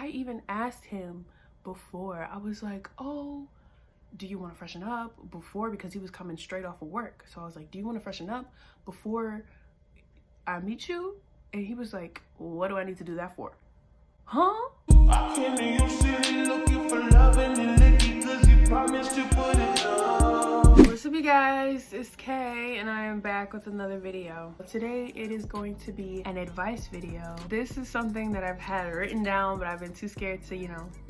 I even asked him before. I was like, oh, do you want to freshen up before, because he was coming straight off of work. So I was like, do you want to freshen up before I meet you? And he was like, what do I need to do that for? Huh? I came to your city looking for love and you licky cause you promised to put it up. What's up you guys, it's Kay and I am back with another video. Today it is going to be an advice video. This is something that I've had written down but I've been too scared to,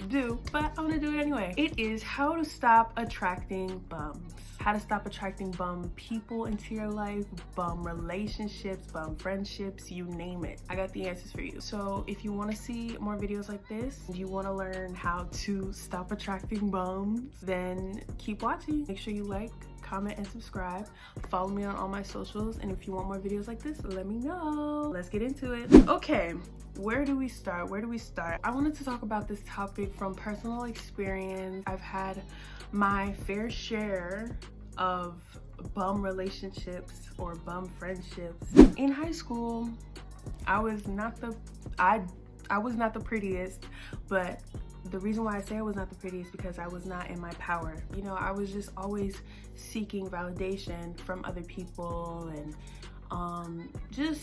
do, but I'm gonna do it anyway. It is how to stop attracting bums. How to stop attracting bum people into your life, bum relationships, bum friendships, you name it. I got the answers for you. So if you want to see more videos like this, you want to learn how to stop attracting bums, then keep watching. Make sure you like, comment, and subscribe. Follow me on all my socials, and if you want more videos like this, let me know. Let's get into it. Okay, where do we start? I wanted to talk about this topic from personal experience. I've had my fair share of bum relationships or bum friendships. In high school, I was not the prettiest, but the reason why I say I was not the prettiest because I was not in my power. I was just always seeking validation from other people and just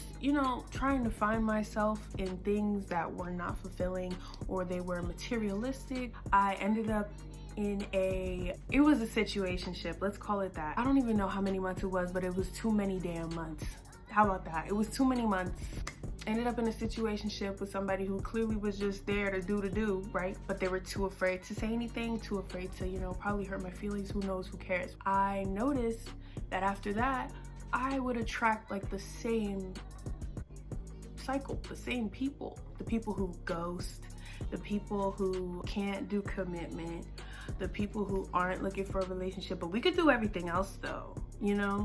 trying to find myself in things that were not fulfilling or they were materialistic. I ended up in it was a situationship, let's call it that. I don't even know how many months it was, but it was too many damn months. How about that? It was too many months. Ended up in a situationship with somebody who clearly was just there to do, right? But they were too afraid to say anything, too afraid to, probably hurt my feelings. Who knows, who cares? I noticed that after that, I would attract like the same cycle, the same people. The people who ghost, the people who can't do commitment, the people who aren't looking for a relationship, but we could do everything else though,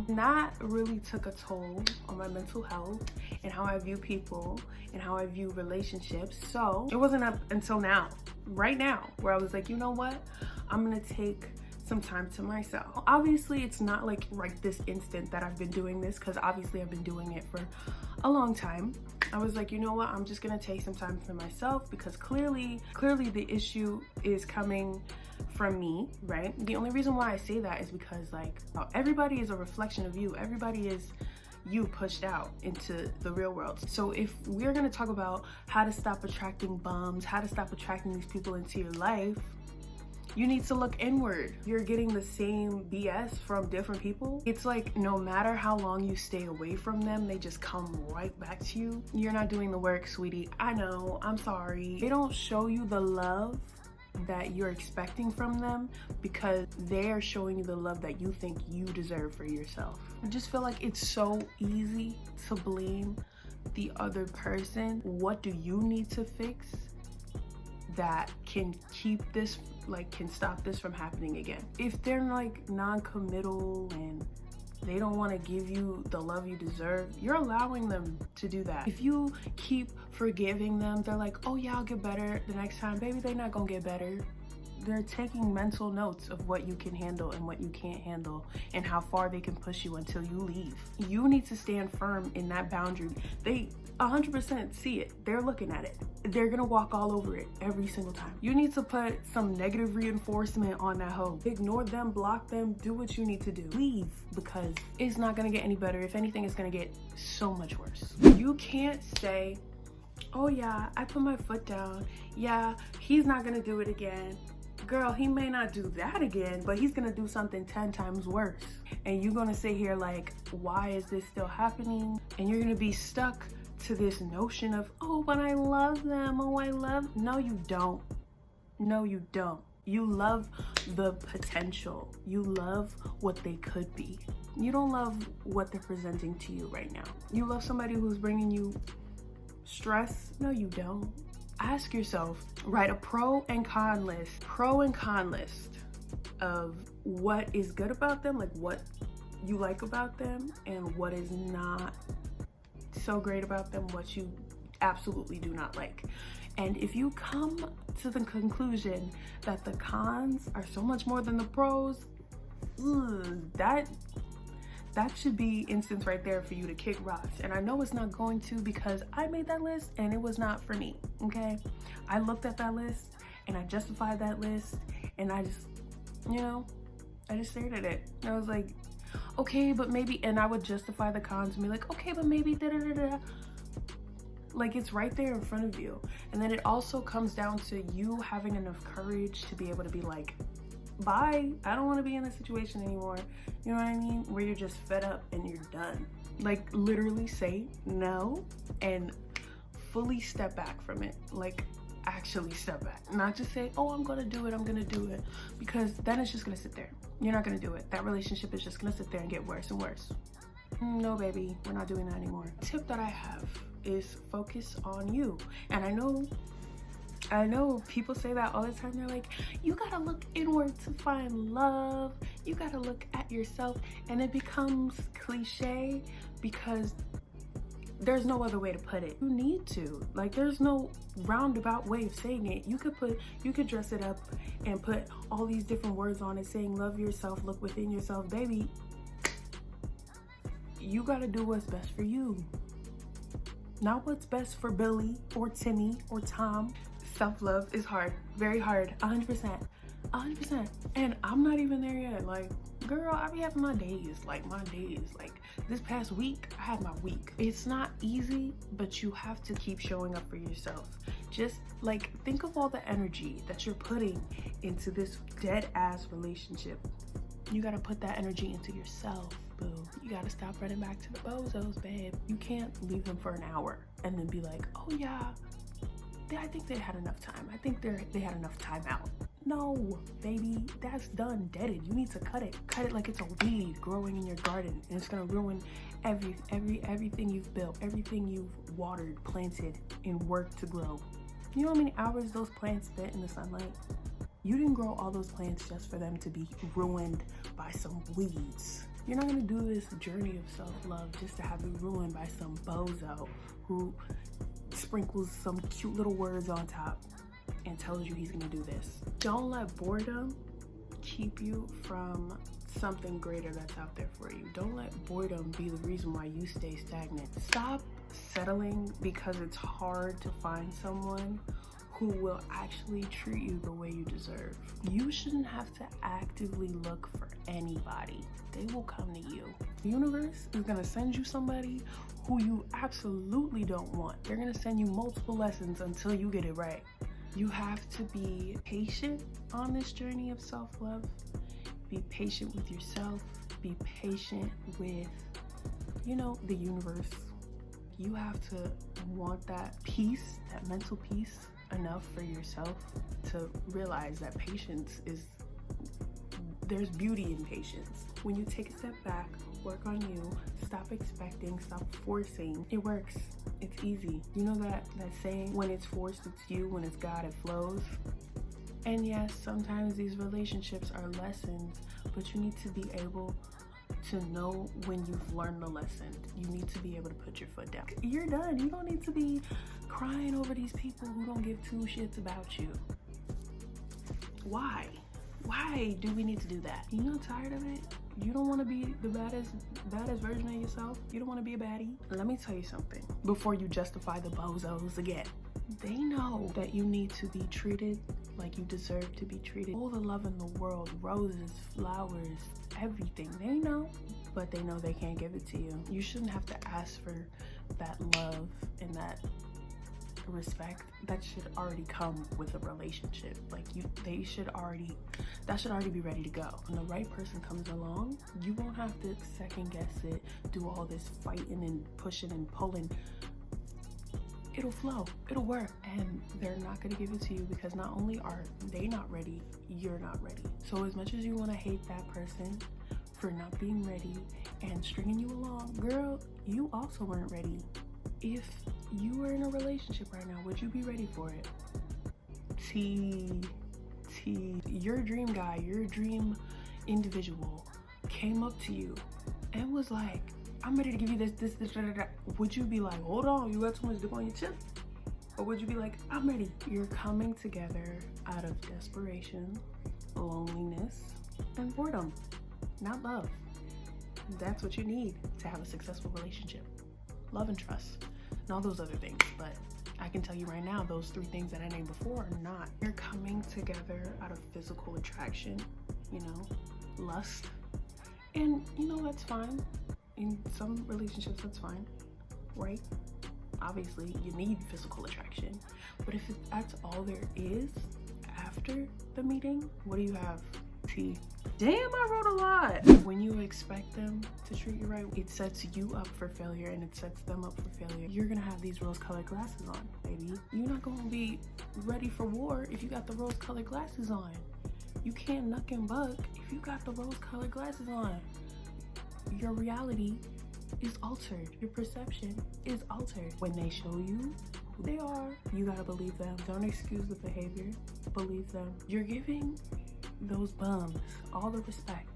That really took a toll on my mental health and how I view people and how I view relationships. So it wasn't up until now, right now, where I was like, you know what? I'm gonna take some time to myself. Obviously, it's not like right this instant that I've been doing this, because obviously I've been doing it for a long time. I was like, you know what? I'm just gonna take some time for myself because clearly the issue is coming from me, right? The only reason why I say that is because like everybody is a reflection of you. Everybody is you pushed out into the real world. So if we're gonna talk about how to stop attracting bums, how to stop attracting these people into your life, you need to look inward. You're getting the same BS from different people. It's like no matter how long you stay away from them, they just come right back to you. You're not doing the work, sweetie. I know, I'm sorry. They don't show you the love that you're expecting from them because they're showing you the love that you think you deserve for yourself. I just feel like it's so easy to blame the other person. What do you need to fix that can keep this, can stop this from happening again? If they're like non-committal and they don't want to give you the love you deserve, you're allowing them to do that. If you keep forgiving them, they're like, oh yeah, I'll get better the next time. Baby, they're not gonna get better. They're taking mental notes of what you can handle and what you can't handle and how far they can push you until you leave. You need to stand firm in that boundary. They 100% see it. They're looking at it. They're gonna walk all over it every single time. You need to put some negative reinforcement on that hoe. Ignore them, block them, do what you need to do. Leave, because it's not gonna get any better. If anything, it's gonna get so much worse. You can't say, oh yeah, I put my foot down. Yeah, he's not gonna do it again. Girl, he may not do that again, but he's gonna do something 10 times worse. And you're gonna sit here like, why is this still happening? And you're gonna be stuck to this notion of, oh, but I love them. Oh, I love. No, you don't. No, you don't. You love the potential. You love what they could be. You don't love what they're presenting to you right now. You love somebody who's bringing you stress. No, you don't. Ask yourself, write a pro and con list of what is good about them, like what you like about them, and what is not so great about them, what you absolutely do not like. And if you come to the conclusion that the cons are so much more than the pros, That should be instance right there for you to kick rocks. And I know it's not going to, because I made that list and it was not for me, okay? I looked at that list and I justified that list, and I just, you know, I just stared at it. And I was like, okay, but maybe, and I would justify the cons and be like, okay, but maybe da da da da. Like, it's right there in front of you. And then it also comes down to you having enough courage to be able to be like, bye, I don't want to be in this situation anymore. You know what I mean? Where you're just fed up and you're done. Like, literally say no and fully step back from it. Like, actually step back. Not just say, oh, I'm gonna do it, because then it's just gonna sit there. You're not gonna do it. That relationship is just gonna sit there and get worse and worse. No, baby, we're not doing that anymore. Tip that I have is focus on you. And I know people say that all the time. They're like, you gotta look inward to find love. You gotta look at yourself. And it becomes cliche because there's no other way to put it. You need to. Like, there's no roundabout way of saying it. You could dress it up and put all these different words on it saying love yourself, look within yourself. Baby, you gotta do what's best for you. Not what's best for Billy or Timmy or Tom. Self-love is hard, very hard, 100%. And I'm not even there yet. Like, girl, I be having my days. Like, this past week, I had my week. It's not easy, but you have to keep showing up for yourself. Just like, think of all the energy that you're putting into this dead ass relationship. You gotta put that energy into yourself, boo. You gotta stop running back to the bozos, babe. You can't leave them for an hour and then be like, oh yeah, I think they had enough time. I think they had enough time out. No, baby, that's done, deaded. You need to cut it. Cut it like it's a weed growing in your garden, and it's gonna ruin everything you've built, everything you've watered, planted, and worked to grow. You know how many hours those plants spent in the sunlight? You didn't grow all those plants just for them to be ruined by some weeds. You're not gonna do this journey of self-love just to have it ruined by some bozo who sprinkles some cute little words on top and tells you he's gonna do this. Don't let boredom keep you from something greater that's out there for you. Don't let boredom be the reason why you stay stagnant. Stop settling because it's hard to find someone who will actually treat you the way you deserve. You shouldn't have to actively look for anybody. They will come to you. The universe is gonna send you somebody who you absolutely don't want. They're gonna send you multiple lessons until you get it right. You have to be patient on this journey of self-love. Be patient with yourself. Be patient with, you know, the universe. You have to want that peace, that mental peace, enough for yourself to realize that patience is, there's beauty in patience. When you take a step back, work on you, stop expecting, stop forcing, it works. It's easy. You know that saying, when it's forced, it's you, when it's God, it flows. And yes, sometimes these relationships are lessons, but you need to be able to know when you've learned the lesson. You need to be able to put your foot down. You're done. You don't need to be crying over these people who don't give two shits about you. Why do we need to do that? You're not tired of it? You don't want to be the baddest version of yourself? You don't want to be a baddie? Let me tell you something before you justify the bozos again. They know that you need to be treated like you deserve to be treated. All the love in the world, roses, flowers, everything. They know, but they know they can't give it to you. You shouldn't have to ask for that love and that respect. That should already come with a relationship. Like, that should already be ready to go. When the right person comes along, you won't have to second guess it, do all this fighting and pushing and pulling. It'll flow, it'll work, and they're not gonna give it to you because not only are they not ready, you're not ready. So as much as you wanna hate that person for not being ready and stringing you along, girl, you also weren't ready. If you were in a relationship right now, would you be ready for it? Your dream guy, your dream individual came up to you and was like, I'm ready to give you this, da, da, da. Would you be like, hold on, you got too much dip on your chip? Or would you be like, I'm ready? You're coming together out of desperation, loneliness, and boredom, not love. That's what you need to have a successful relationship. Love and trust, and all those other things. But I can tell you right now, those 3 things that I named before are not. You're coming together out of physical attraction, you know, lust. And you know, that's fine. In some relationships, that's fine, right? Obviously, you need physical attraction. But if that's all there is after the meeting, what do you have? Tea. Damn, I wrote a lot. When you expect them to treat you right, it sets you up for failure and it sets them up for failure. You're gonna have these rose-colored glasses on, baby. You're not gonna be ready for war if you got the rose-colored glasses on. You can't nuck and buck if you got the rose-colored glasses on. Your reality is altered. Your perception is altered. When they show you who they are, you gotta believe them. Don't excuse the behavior, believe them. You're giving those bums all the respect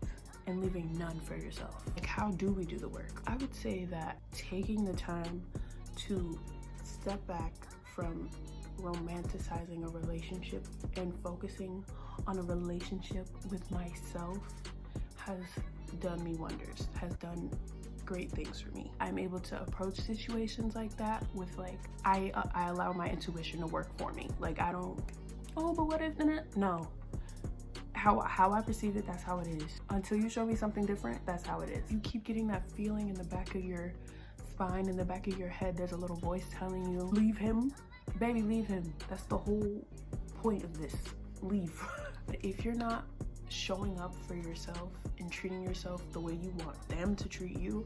and leaving none for yourself. Like, how do we do the work? I would say that taking the time to step back from romanticizing a relationship and focusing on a relationship with myself has done me wonders, has done great things for me. I'm able to approach situations like that with like, I allow my intuition to work for me. Like, I don't, oh, but what if, no. How I perceive it, that's how it is. Until you show me something different, that's how it is. You keep getting that feeling in the back of your spine, in the back of your head, there's a little voice telling you, leave him, baby, leave him. That's the whole point of this, leave. If you're not showing up for yourself and treating yourself the way you want them to treat you,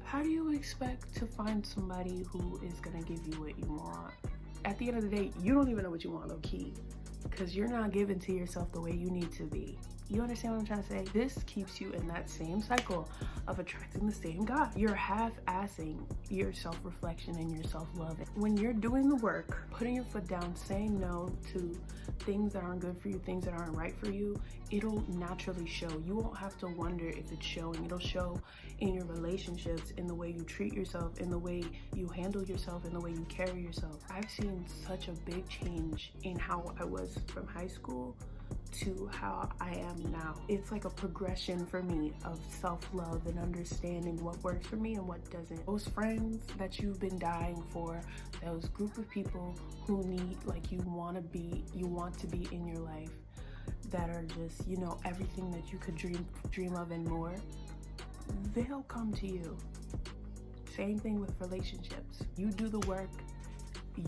how do you expect to find somebody who is gonna give you what you want? At the end of the day, you don't even know what you want, low key, because you're not giving to yourself the way you need to be. You understand what I'm trying to say? This keeps you in that same cycle of attracting the same guy. You're half-assing your self-reflection and your self-love. When you're doing the work, putting your foot down, saying no to things that aren't good for you, things that aren't right for you, it'll naturally show. You won't have to wonder if it's showing. It'll show in your relationships, in the way you treat yourself, in the way you handle yourself, in the way you carry yourself. I've seen such a big change in how I was from high school to how I am now. It's like a progression for me of self-love and understanding what works for me and what doesn't. Those friends that you've been dying for, those group of people who need, like, you want to be in your life, that are just, you know, everything that you could dream of and more, they'll come to you. Same thing with relationships. You do the work,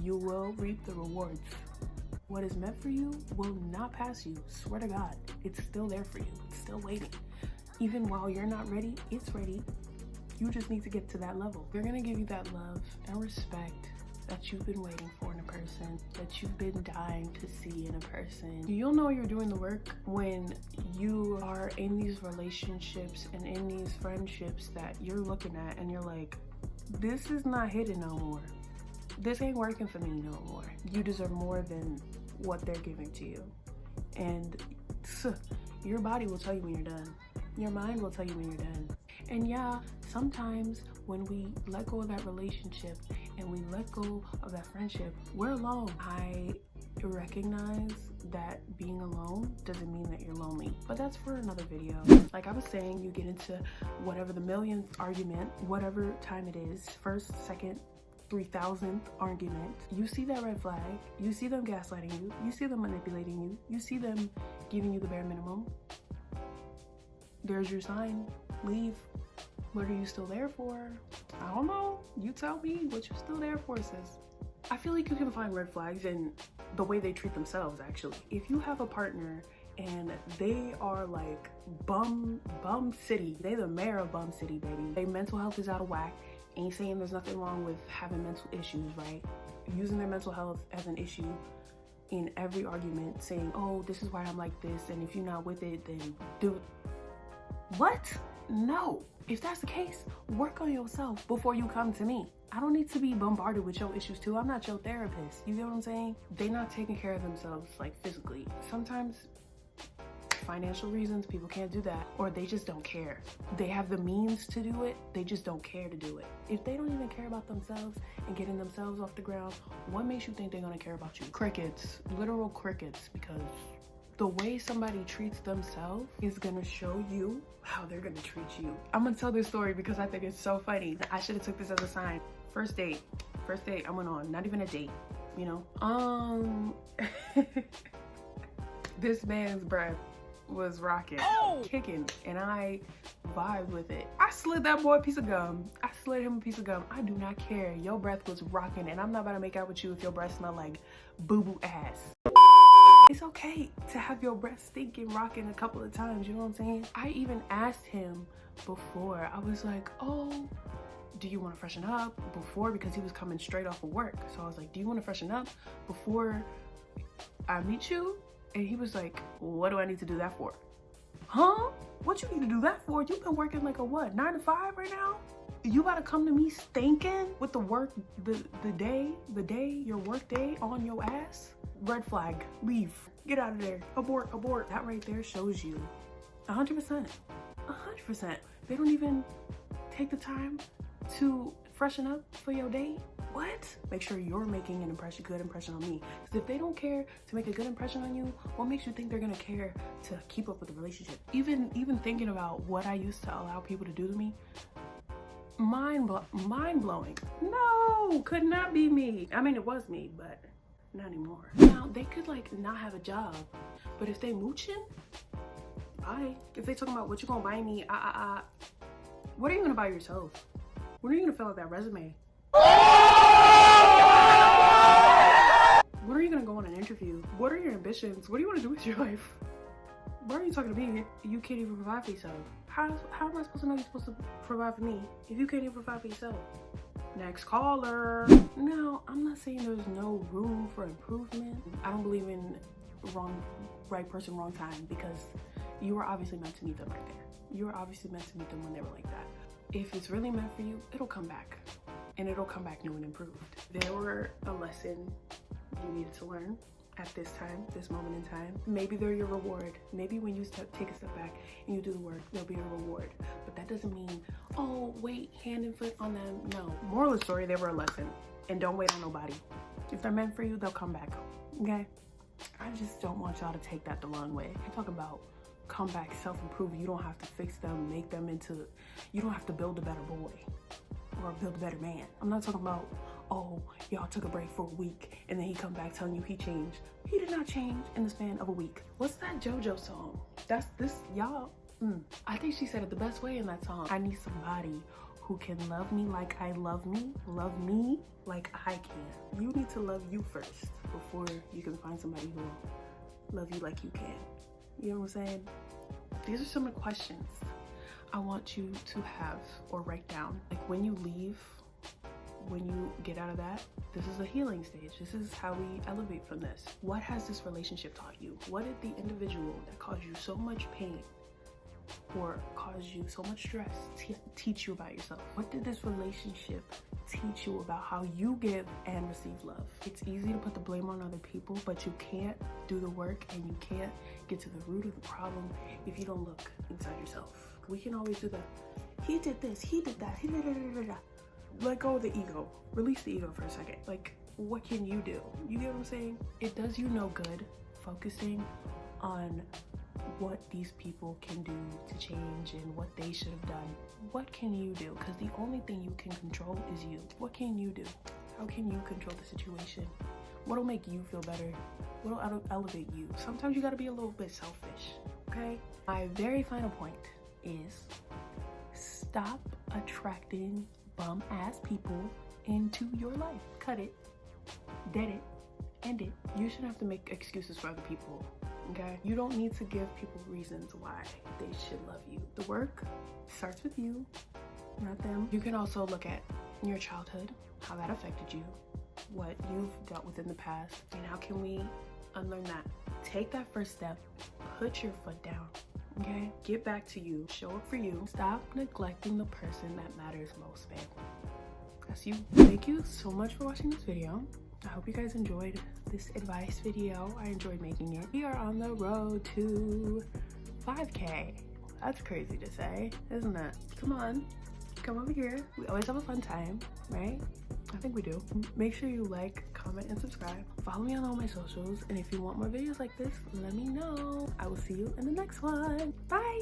you will reap the rewards. What is meant for you will not pass you. Swear to God, it's still there for you. It's still waiting. Even while you're not ready, it's ready. You just need to get to that level. They're gonna give you that love and respect that you've been waiting for in a person, that you've been dying to see in a person. You'll know you're doing the work when you are in these relationships and in these friendships that you're looking at and you're like, this is not hitting no more. This ain't working for me no more. You deserve more than what they're giving to you. And your body will tell you when you're done. Your mind will tell you when you're done. And yeah, sometimes when we let go of that relationship and we let go of that friendship, we're alone. I recognize that being alone doesn't mean that you're lonely, but that's for another video. Like I was saying, you get into whatever the millionth argument, whatever time it is, first, second, 3,000th argument, you see that red flag, you see them gaslighting you, you see them manipulating you, you see them giving you the bare minimum. There's your sign. Leave. What are you still there for? I don't know. You tell me what you're still there for, sis. I feel like you can find red flags in the way they treat themselves, actually. If you have a partner and they are like bum city, they the mayor of bum city, baby. Their mental health is out of whack. Ain't saying there's nothing wrong with having mental issues, right? Using their mental health as an issue in every argument, saying, oh, this is why I'm like this, and if you're not with it, then do. What? No. If that's the case, work on yourself before you come to me. I don't need to be bombarded with your issues too. I'm not your therapist. You get what I'm saying? They're not taking care of themselves, like, physically. Sometimes financial reasons, people can't do that, or they just don't care. They have the means to do it, they just don't care to do it. If they don't even care about themselves and getting themselves off the ground, what makes you think they're gonna care about you? Crickets, literal crickets, because The way somebody treats themselves is gonna show you how they're gonna treat you. I'm gonna tell this story because I think it's so funny. I should have took this as a sign. First date I went on, not even a date, you know. This man's breath was rocking, kicking, and I vibed with it. I slid that boy a piece of gum. I slid him a piece of gum. I do not care. Your breath was rocking, and I'm not about to make out with you if your breath smell like boo-boo ass. It's okay to have your breath stinking, rocking a couple of times, you know what I'm saying? I even asked him before. I was like, oh, do you want to freshen up before? Because he was coming straight off of work. So I was like, do you want to freshen up before I meet you? And he was like, what do I need to do that for? Huh? What you need to do that for? You've been working like a what, 9 to 5 right now? You about to come to me stinking with the work, the day, your work day on your ass? Red flag, leave, get out of there, abort, abort. That right there shows you 100%, 100%. They don't even take the time to freshen up for your date. What? Make sure you're making an impression, good impression on me. Because if they don't care to make a good impression on you, what makes you think they're gonna care to keep up with the relationship? Even thinking about what I used to allow people to do to me, mind blowing. No, could not be me. I mean, it was me, but not anymore. Now they could like not have a job, but if they mooching, bye. If they talking about what you gonna buy me, what are you gonna buy yourself? When are you gonna fill out that resume? When are you gonna go on an interview? What are your ambitions? What do you want to do with your life? Why are you talking to me? You can't even provide for yourself. How am I supposed to know you're supposed to provide for me if you can't even provide for yourself? Next caller. No, I'm not saying there's no room for improvement. I don't believe in right person, wrong time, because you were obviously meant to meet them right there. You were obviously meant to meet them when they were like that. If it's really meant for you, it'll come back, and it'll come back new and improved. There were a lesson you needed to learn at this time, this moment in time. Maybe they're your reward. Maybe when you take a step back and you do the work, there'll be a reward. But that doesn't mean, oh, wait, hand and foot on them. No. Moral of the story, they were a lesson. And don't wait on nobody. If they're meant for you, they'll come back. Okay? I just don't want y'all to take that the wrong way. I'm talking about come back, self-improve. You don't have to fix them, make them into, you don't have to build a better boy or build a better man. I'm not talking about, oh, y'all took a break for a week and then he come back telling you he changed. He did not change in the span of a week. What's that JoJo song? That's this, y'all. I think she said it the best way in that song. I need somebody who can love me like I love me like I can. You need to love you first before you can find somebody who will love you like you can. You know what I'm saying? These are some of the questions I want you to have or write down. Like when you leave, when you get out of that, this is a healing stage. This is how we elevate from this. What has this relationship taught you? What did the individual that caused you so much pain or caused you so much stress teach you about yourself? What did this relationship teach you about how you give and receive love? It's easy to put the blame on other people, but you can't do the work and you can't get to the root of the problem if you don't look inside yourself. We can always do the, he did this, he did that, he did that. Let go of the ego. Release the ego for a second. Like, what can you do? You get what I'm saying? It does you no good focusing on what these people can do to change and what they should have done. What can you do? Because the only thing you can control is you. What can you do? How can you control the situation? What'll make you feel better? What'll elevate you? Sometimes you gotta be a little bit selfish, okay? My very final point is stop attracting bum-ass people into your life. Cut it, dead it, end it. You shouldn't have to make excuses for other people. Okay? You don't need to give people reasons why they should love you. The work starts with you, not them. You can also look at your childhood, how that affected you, what you've dealt with in the past, and how can we unlearn that? Take that first step, put your foot down, okay? Get back to you, show up for you. Stop neglecting the person that matters most, babe. That's you. Thank you so much for watching this video. I hope you guys enjoyed this advice video. I enjoyed making it. We are on the road to 5K. That's crazy to say, isn't it? Come on, come over here. We always have a fun time, right? I think we do. Make sure you like, comment, and subscribe. Follow me on all my socials, and if you want more videos like this, let me know. I will see you in the next one. Bye.